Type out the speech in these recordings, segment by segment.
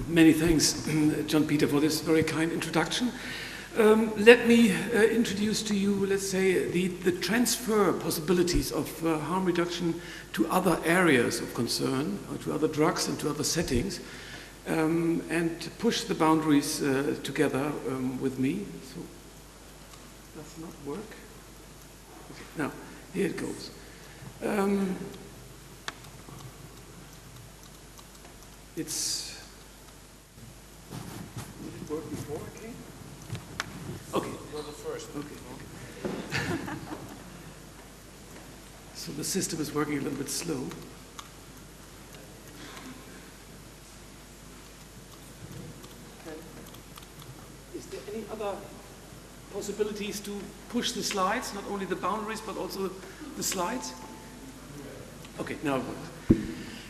Many thanks, John Peter, for this very kind introduction. Let me introduce to you, let's say, the transfer possibilities of harm reduction to other areas of concern, or to other drugs and to other settings, and push the boundaries together with me. So, does not work. Okay. Now, here it goes. Did it work before I came? Okay. You're the first. Okay. So the system is working a little bit slow. Okay. Is there any other possibilities to push the slides, not only the boundaries, but also the slides? Okay, now it works.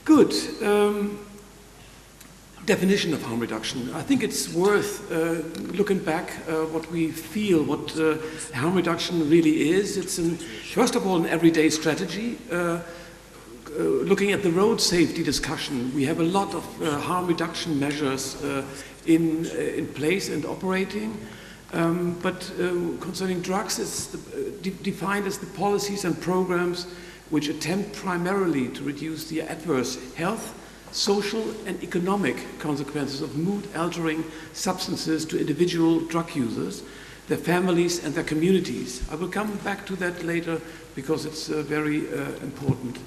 Good. Definition of harm reduction. I think it's worth looking back what we feel, what harm reduction really is. It's first of all an everyday strategy. Looking at the road safety discussion, we have a lot of harm reduction measures in place and operating. But concerning drugs, it's defined as the policies and programs which attempt primarily to reduce the adverse health, social and economic consequences of mood-altering substances to individual drug users, their families and their communities. I will come back to that later because it's very important.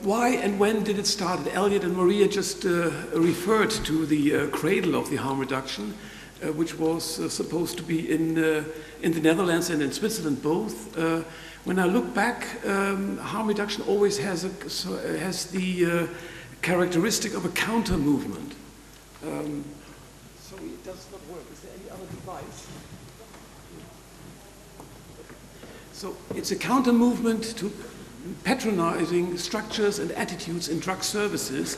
Why and when did it start? Elliot and Maria just referred to the cradle of the harm reduction, which was supposed to be in the Netherlands and in Switzerland both. When I look back, harm reduction always has the characteristic of a counter movement. Sorry, it does not work. Is there any other device? So it's a counter movement to patronizing structures and attitudes in drug services.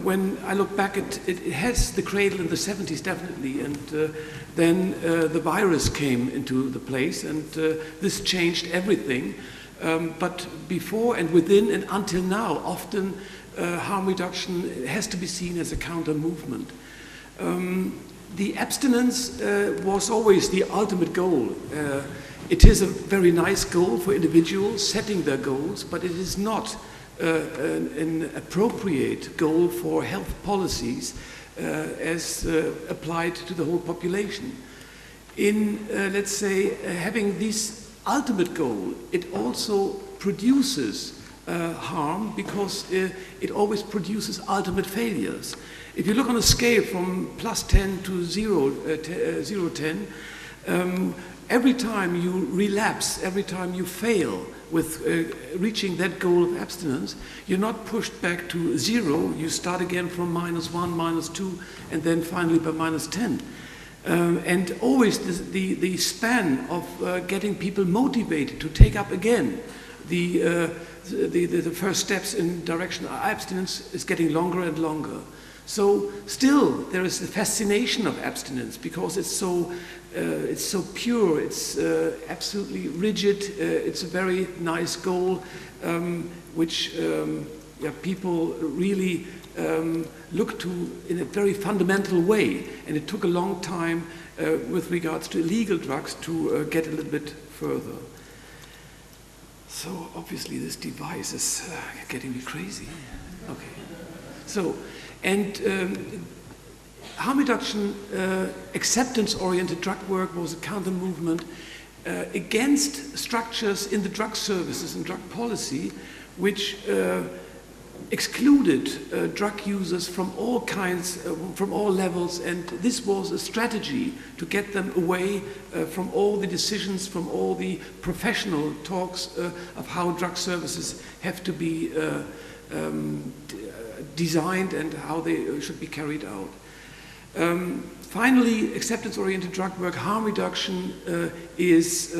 When I look back, it has the cradle in the 70s definitely, and then the virus came into the place, and this changed everything. But before and within and until now, often harm reduction has to be seen as a counter movement. The abstinence was always the ultimate goal. It is a very nice goal for individuals setting their goals, but it is not an appropriate goal for health policies as applied to the whole population. In, let's say, having this ultimate goal, it also produces harm because it always produces ultimate failures. If you look on a scale from +10 to 0, 10, every time you relapse, every time you fail with reaching that goal of abstinence, you're not pushed back to 0, you start again from -1, -2, and then finally by -10. And always the span of getting people motivated to take up again the first steps in direction of abstinence is getting longer and longer. So still there is the fascination of abstinence because it's so pure, it's absolutely rigid, it's a very nice goal which people really look to in a very fundamental way, and it took a long time with regards to illegal drugs to get a little bit further. So obviously this device is getting me crazy. Okay. So, and harm reduction, acceptance-oriented drug work was a counter-movement against structures in the drug services and drug policy which excluded drug users from all kinds, from all levels, and this was a strategy to get them away from all the decisions, from all the professional talks of how drug services have to be designed and how they should be carried out. Finally, acceptance-oriented drug work, harm reduction is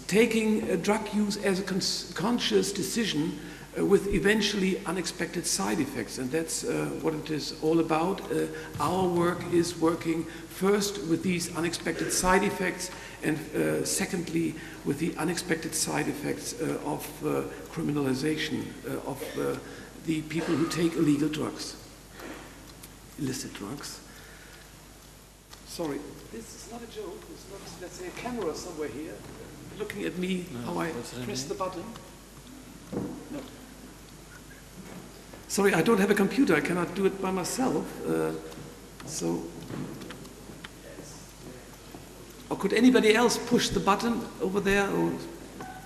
taking drug use as a conscious decision with eventually unexpected side effects, and that's what it is all about. Our work is working first with these unexpected side effects and secondly, with the unexpected side effects of criminalization of the people who take illegal drugs, illicit drugs. Sorry, this is not a joke. It's not, let's say, a camera somewhere here looking at me, how I press the button. No. Sorry, I don't have a computer. I cannot do it by myself. Or could anybody else push the button over there or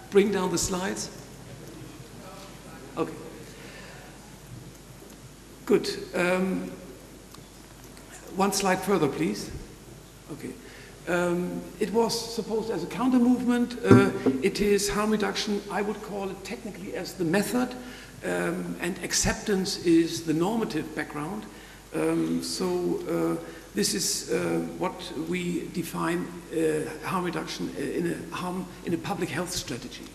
bring down the slides? Okay. Good. One slide further, please. Okay. It was supposed as a counter movement. It is harm reduction. I would call it technically as the method, and acceptance is the normative background. This is what we define harm reduction in a public health strategy.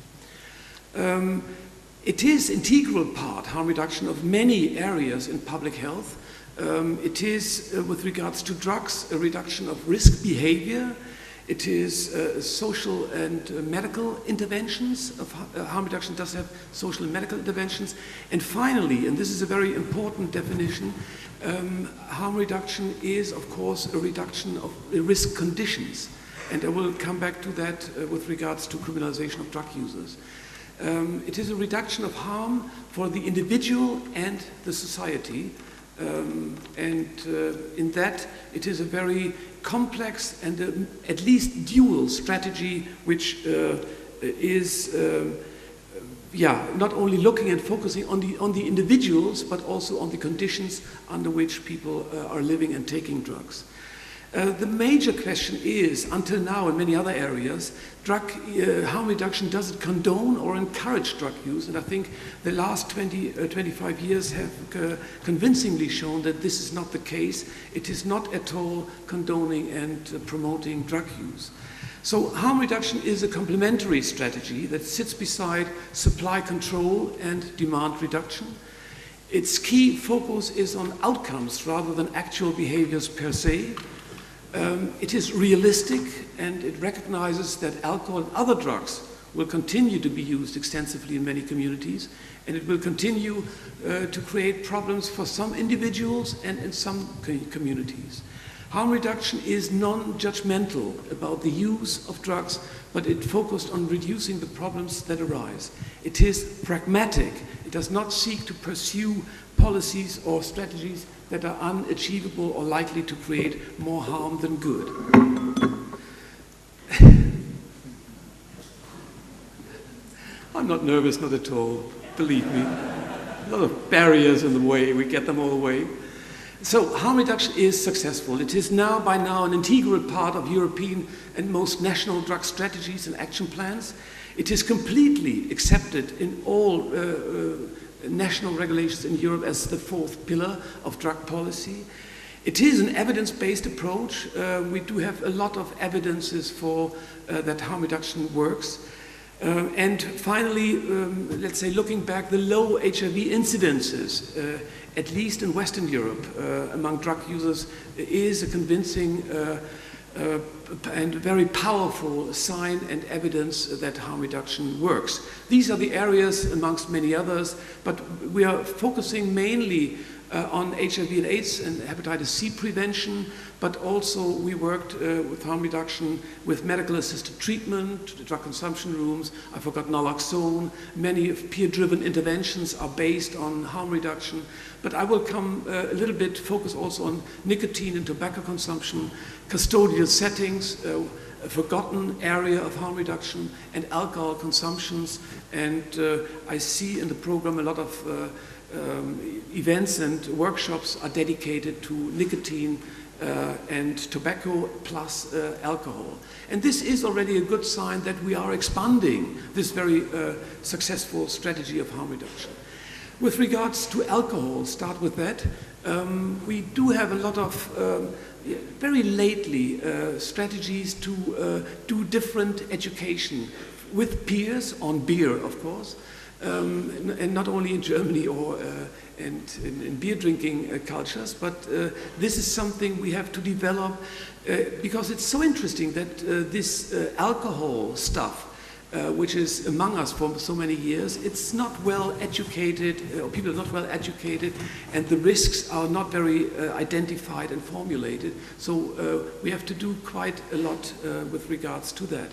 It is integral part, harm reduction, of many areas in public health. It is, with regards to drugs, a reduction of risk behavior. It is social and medical interventions. Harm reduction does have social and medical interventions. And finally, and this is a very important definition, harm reduction is, of course, a reduction of risk conditions. And I will come back to that with regards to criminalization of drug users. It is a reduction of harm for the individual and the society. In that, it is a very complex and at least dual strategy, which is not only looking and focusing on the individuals, but also on the conditions under which people are living and taking drugs. The major question is, until now in many other areas, drug harm reduction, does it condone or encourage drug use? And I think the last 25 years have convincingly shown that this is not the case. It is not at all condoning and promoting drug use. So harm reduction is a complementary strategy that sits beside supply control and demand reduction. Its key focus is on outcomes rather than actual behaviors per se. It is realistic, and it recognizes that alcohol and other drugs will continue to be used extensively in many communities, and it will continue to create problems for some individuals and in some communities. Harm reduction is non-judgmental about the use of drugs, but it focused on reducing the problems that arise. It is pragmatic. It does not seek to pursue policies or strategies that are unachievable or likely to create more harm than good. I'm not nervous, not at all, believe me. A lot of barriers in the way, we get them all away. So harm reduction is successful. It is by now an integral part of European and most national drug strategies and action plans. It is completely accepted in all national regulations in Europe as the fourth pillar of drug policy. It is an evidence-based approach. We do have a lot of evidences for that harm reduction works. And finally, let's say, looking back, the low HIV incidences, at least in Western Europe, among drug users, is a convincing and very powerful sign and evidence that harm reduction works. These are the areas amongst many others, but we are focusing mainly on HIV and AIDS and hepatitis C prevention, but also we worked with harm reduction with medical assisted treatment, drug consumption rooms. I forgot naloxone. Many peer-driven interventions are based on harm reduction, but I will come a little bit focus also on nicotine and tobacco consumption, custodial settings, a forgotten area of harm reduction, and alcohol consumptions. And I see in the program a lot of events and workshops are dedicated to nicotine and tobacco plus alcohol. And this is already a good sign that we are expanding this very successful strategy of harm reduction. With regards to alcohol, start with that, we do have a lot of very lately strategies to do different education with peers on beer, of course, and not only in Germany or and in beer drinking cultures, but this is something we have to develop because it's so interesting that this alcohol stuff, which is among us for so many years, it's not well educated, or people are not well educated, and the risks are not very identified and formulated. So we have to do quite a lot with regards to that.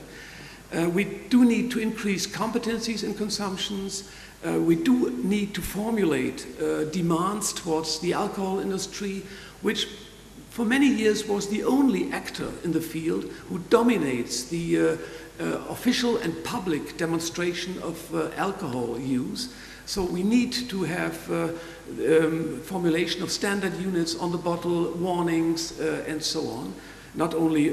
We do need to increase competencies in consumptions. We do need to formulate demands towards the alcohol industry, which for many years was the only actor in the field who dominates the official and public demonstration of alcohol use. So we need to have formulation of standard units on the bottle, warnings, and so on. Not only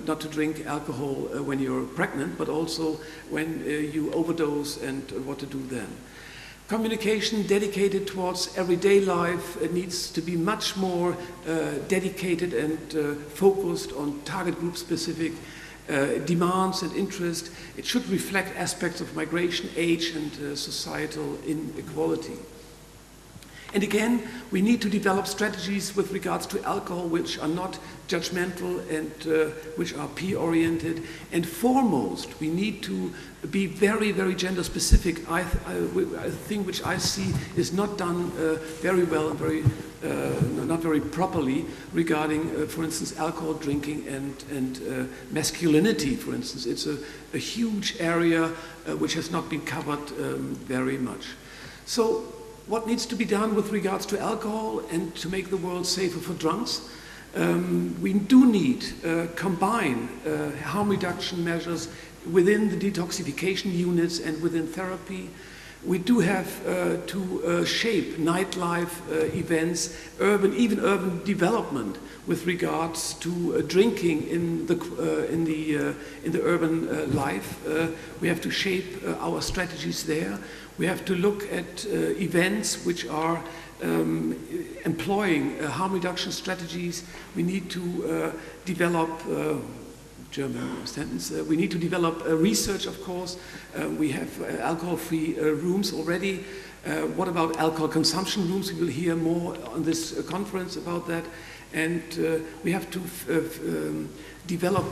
not to drink alcohol when you're pregnant, but also when you overdose and what to do then. Communication dedicated towards everyday life needs to be much more dedicated and focused on target group specific demands and interest. It should reflect aspects of migration, age, and societal inequality. And again, we need to develop strategies with regards to alcohol which are not judgmental and which are peer-oriented. And foremost, we need to be very, very gender-specific. I think which I see is not done very well and very, not very properly regarding, for instance, alcohol drinking and masculinity, for instance. It's a huge area which has not been covered very much. So, what needs to be done with regards to alcohol and to make the world safer for drunks? We do need combine harm reduction measures within the detoxification units and within therapy. We do have to shape nightlife events, even urban development with regards to drinking in the urban life. We have to shape our strategies there. We have to look at events which are employing harm reduction strategies. We need to develop German sentence. We need to develop research, of course. We have alcohol-free rooms already. What about alcohol consumption rooms? We will hear more on this conference about that. And we have to develop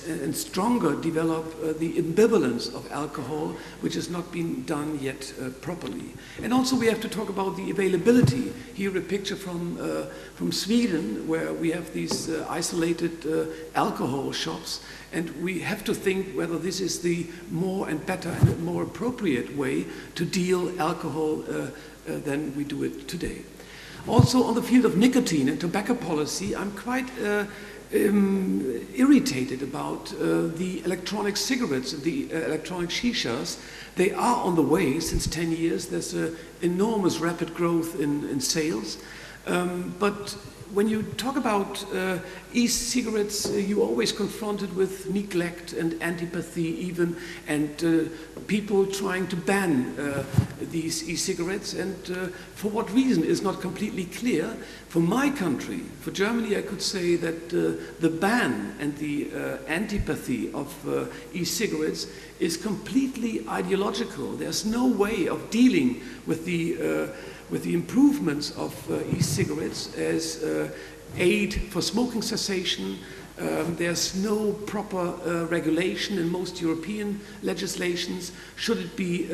and stronger develop the ambivalence of alcohol, which has not been done yet properly. And also we have to talk about the availability. Here a picture from Sweden, where we have these isolated alcohol shops, and we have to think whether this is the more and better and more appropriate way to deal alcohol than we do it today. Also on the field of nicotine and tobacco policy, I'm quite irritated about the electronic cigarettes, the electronic shishas. They are on the way since 10 years. There's an enormous rapid growth in sales. But when you talk about e-cigarettes, you're always confronted with neglect and antipathy even, and people trying to ban these e-cigarettes, and for what reason is not completely clear. For my country, for Germany, I could say that the ban and the antipathy of e-cigarettes is completely ideological. There's no way of dealing with the improvements of e-cigarettes as aid for smoking cessation. There's no proper regulation in most European legislations. Should it be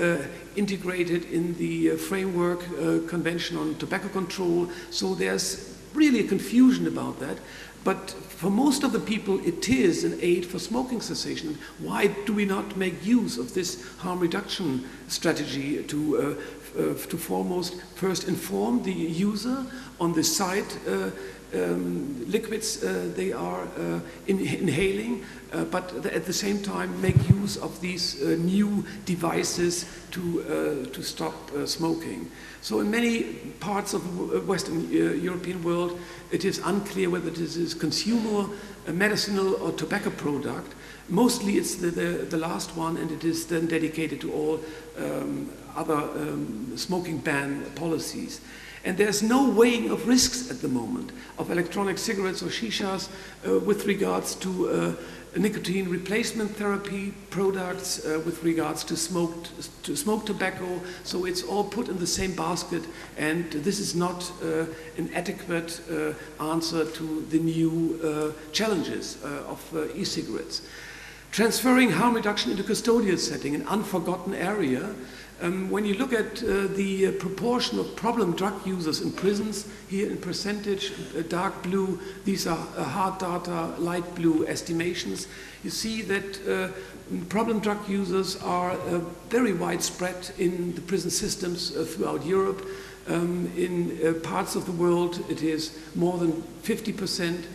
integrated in the framework convention on tobacco control? So there's really a confusion about that. But for most of the people, it is an aid for smoking cessation. Why do we not make use of this harm reduction strategy to foremost first inform the user on the site liquids they are inhaling, but at the same time make use of these new devices to stop smoking. So in many parts of the Western European world, it is unclear whether this is consumer, medicinal or tobacco product. Mostly it's the last one, and it is then dedicated to all other smoking ban policies. And there's no weighing of risks at the moment of electronic cigarettes or shishas with regards to nicotine replacement therapy products with regards to smoked tobacco. So it's all put in the same basket, and this is not an adequate answer to the new challenges of e-cigarettes. Transferring harm reduction into custodial setting, an unforgotten area. When you look at the proportion of problem drug users in prisons, here in percentage, dark blue, these are hard data, light blue estimations, you see that problem drug users are very widespread in the prison systems throughout Europe. In parts of the world, it is more than 50%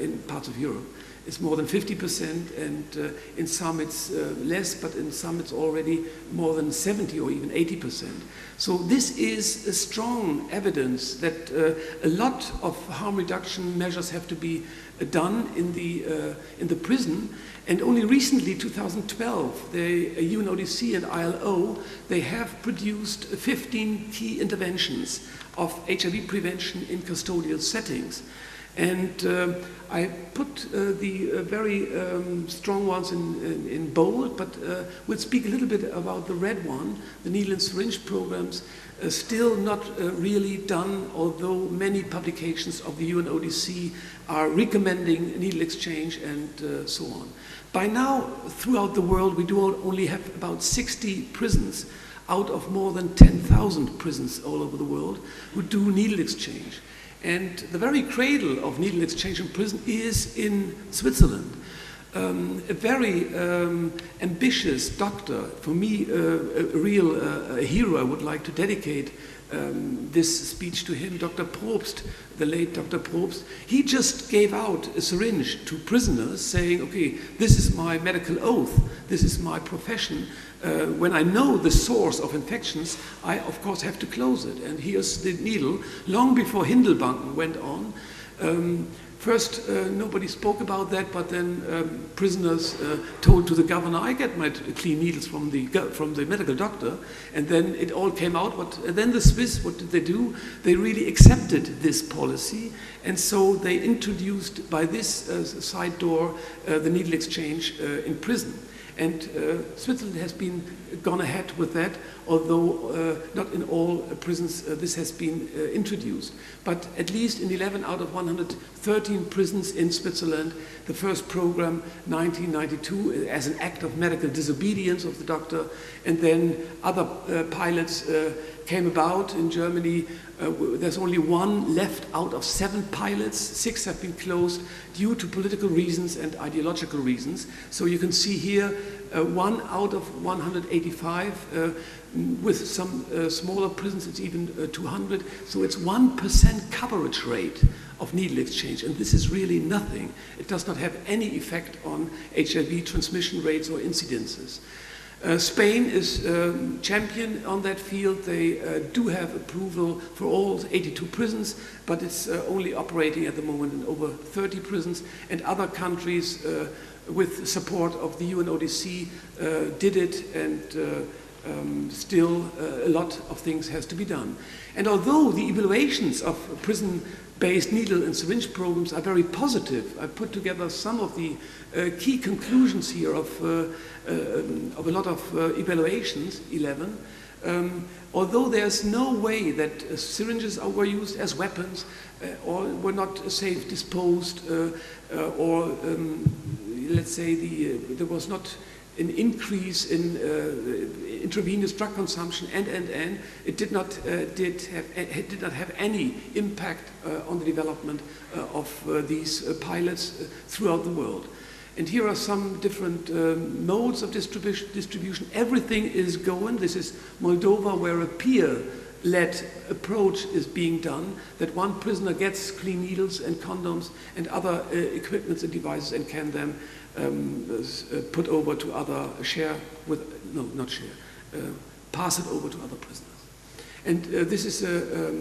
in parts of Europe. It's more than 50%, and in some it's less, but in some it's already more than 70 or even 80%. So this is a strong evidence that a lot of harm reduction measures have to be done in the prison. And only recently, 2012, the UNODC and ILO, they have produced 15 key interventions of HIV prevention in custodial settings. And I put the very strong ones in bold, but we'll speak a little bit about the red one, the needle and syringe programs, still not really done, although many publications of the UNODC are recommending needle exchange and so on. By now, throughout the world, we do only have about 60 prisons out of more than 10,000 prisons all over the world who do needle exchange. And the very cradle of needle exchange in prison is in Switzerland. A very ambitious doctor, for me a real hero. I would like to dedicate this speech to him, Dr. Probst, the late Dr. Probst. He just gave out a syringe to prisoners saying, okay, this is my medical oath, this is my profession. When I know the source of infections, I of course have to close it. And here's the needle. Long before Hindelbank went on, first nobody spoke about that, but then prisoners told to the governor, I get my clean needles from the medical doctor. And then it all came out. And then the Swiss, what did they do? They really accepted this policy. And so they introduced by this side door the needle exchange in prison. And Switzerland has gone ahead with that, although not in all prisons this has been introduced. But at least in 11 out of 113 prisons in Switzerland, the first program, 1992, as an act of medical disobedience of the doctor, and then other pilots came about in Germany. There's only one left out of 7 pilots. 6 have been closed due to political reasons and ideological reasons. So you can see here 1 out of 185. With some smaller prisons, it's even 200. So it's 1% coverage rate of needle exchange. And this is really nothing. It does not have any effect on HIV transmission rates or incidences. Spain is champion on that field. They do have approval for all 82 prisons, but it's only operating at the moment in over 30 prisons. And other countries, with support of the UNODC, did it, and still a lot of things has to be done. And although the evaluations of prison-based needle and syringe programs are very positive, I put together some of the key conclusions here of a lot of evaluations, 11. Although there's no way that syringes were used as weapons or were not safe disposed, or let's say there was not an increase in intravenous drug consumption, and it did not have any impact on the development of these pilots throughout the world. And here are some different modes of distribution. Everything is going. This is Moldova, where a peer-led approach is being done, that one prisoner gets clean needles and condoms and other equipments and devices and can then put over to other pass it over to other prisoners. And this is a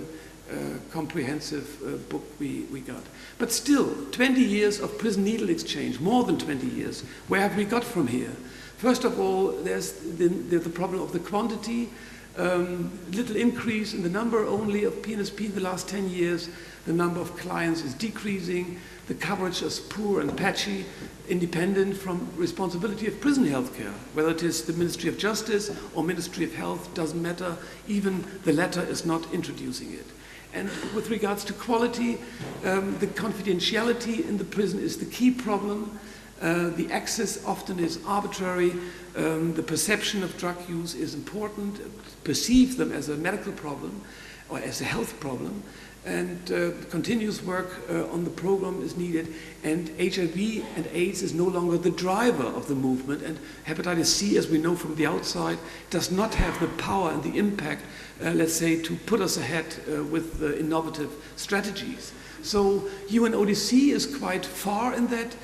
comprehensive book we got. But still, 20 years of prison needle exchange, more than 20 years. Where have we got from here? First of all, there's the problem of the quantity. Little increase in the number only of PNSP in the last 10 years. The number of clients is decreasing. The coverage is poor and patchy, independent from responsibility of prison healthcare. Whether it is the Ministry of Justice or Ministry of Health, doesn't matter. Even the latter is not introducing it. And with regards to quality, the confidentiality in the prison is the key problem. The access often is arbitrary. The perception of drug use is important. Perceive them as a medical problem or as a health problem. And continuous work on the program is needed. And HIV and AIDS is no longer the driver of the movement. And hepatitis C, as we know from the outside, does not have the power and the impact, let's say, to put us ahead with innovative strategies. So UNODC is quite far in that.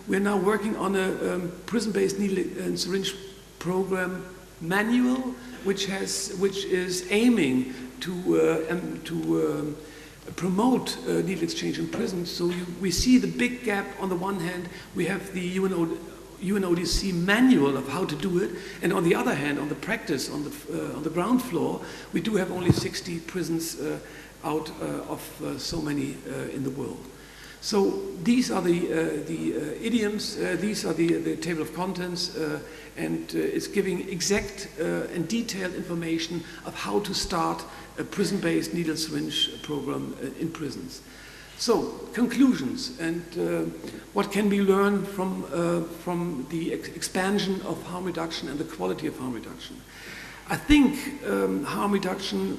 We're now working on a prison-based needle and syringe program manual, which is aiming to promote needle exchange in prisons. So we see the big gap. On the one hand, we have the UNODC manual of how to do it, and on the other hand, on the practice, on the ground floor, we do have only 60 prisons out of so many in the world. So these are the idioms, these are the table of contents, and it's giving exact and detailed information of how to start a prison-based needle syringe program in prisons. So, conclusions, and what can we learn from the expansion of harm reduction and the quality of harm reduction? I think harm reduction,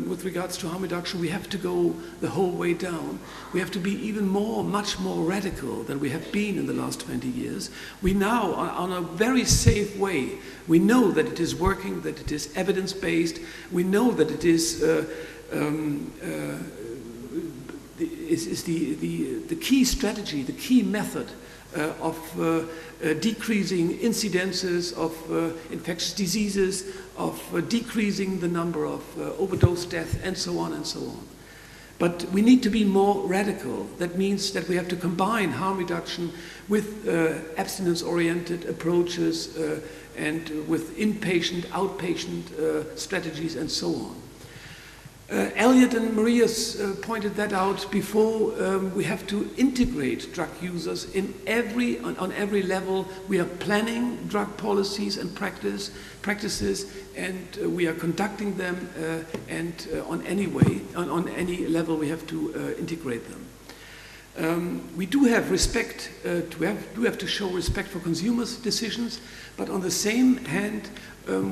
with regards to harm reduction, we have to go the whole way down. We have to be even much more radical than we have been in the last 20 years. We now are on a very safe way. We know that it is working, that it is evidence-based. We know that it is the key strategy, the key method of decreasing incidences of infectious diseases, of decreasing the number of overdose deaths, and so on and so on. But we need to be more radical. That means that we have to combine harm reduction with abstinence-oriented approaches and with inpatient, outpatient strategies, and so on. Elliot and Maria's pointed that out before. We have to integrate drug users on every level. We are planning drug policies and practices, and we are conducting them. And on any level, we have to integrate them. We do have respect. We have to show respect for consumers' decisions, but on the same hand,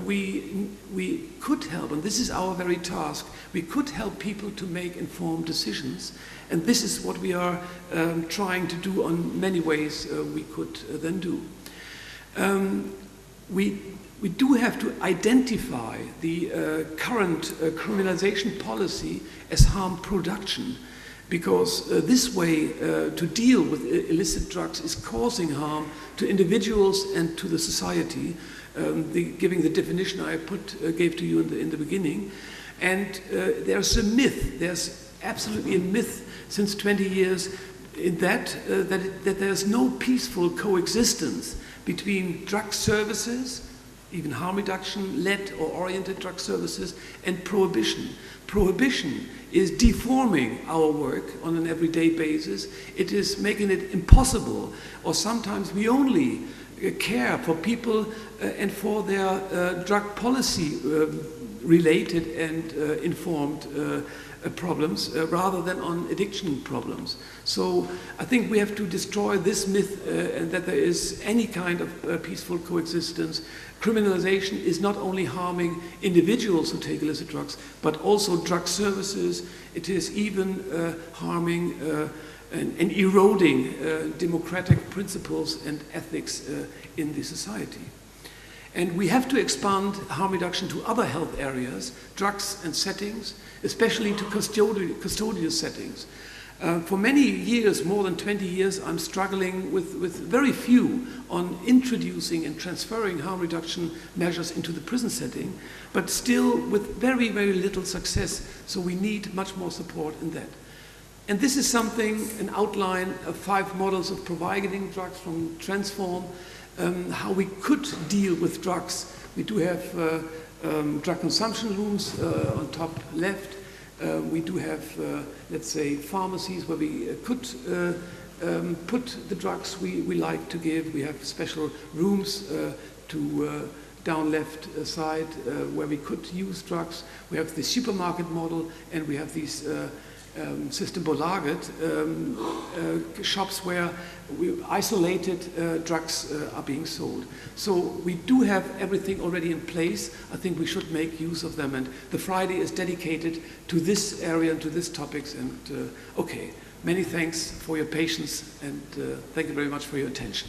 we could help, and this is our very task, we could help people to make informed decisions, and this is what we are trying to do on many ways we could then do. We do have to identify the current criminalization policy as harm production, because this way to deal with illicit drugs is causing harm to individuals and to the society. Giving the definition I gave to you in the beginning. And there's a myth, there's absolutely a myth since 20 years in that there's no peaceful coexistence between drug services, even harm reduction-led or oriented drug services, and prohibition. Prohibition is deforming our work on an everyday basis. It is making it impossible, or sometimes we only care for people and for their drug policy related and informed problems rather than on addiction problems. So I think we have to destroy this myth and that there is any kind of peaceful coexistence. Criminalization is not only harming individuals who take illicit drugs, but also drug services. It is even harming and eroding democratic principles and ethics in the society. And we have to expand harm reduction to other health areas, drugs and settings, especially to custodial settings. For many years, more than 20 years, I'm struggling with very few on introducing and transferring harm reduction measures into the prison setting, but still with very, very little success. So we need much more support in that. And this is something, an outline of 5 models of providing drugs from Transform, how we could deal with drugs. We do have drug consumption rooms on top left. We do have, let's say, pharmacies where we could put the drugs we like to give. We have special rooms to down left side where we could use drugs. We have the supermarket model, and we have these Systembolaget shops where isolated drugs are being sold. So we do have everything already in place. I think we should make use of them, and the Friday is dedicated to this area and to these topics. And okay, many thanks for your patience, and thank you very much for your attention.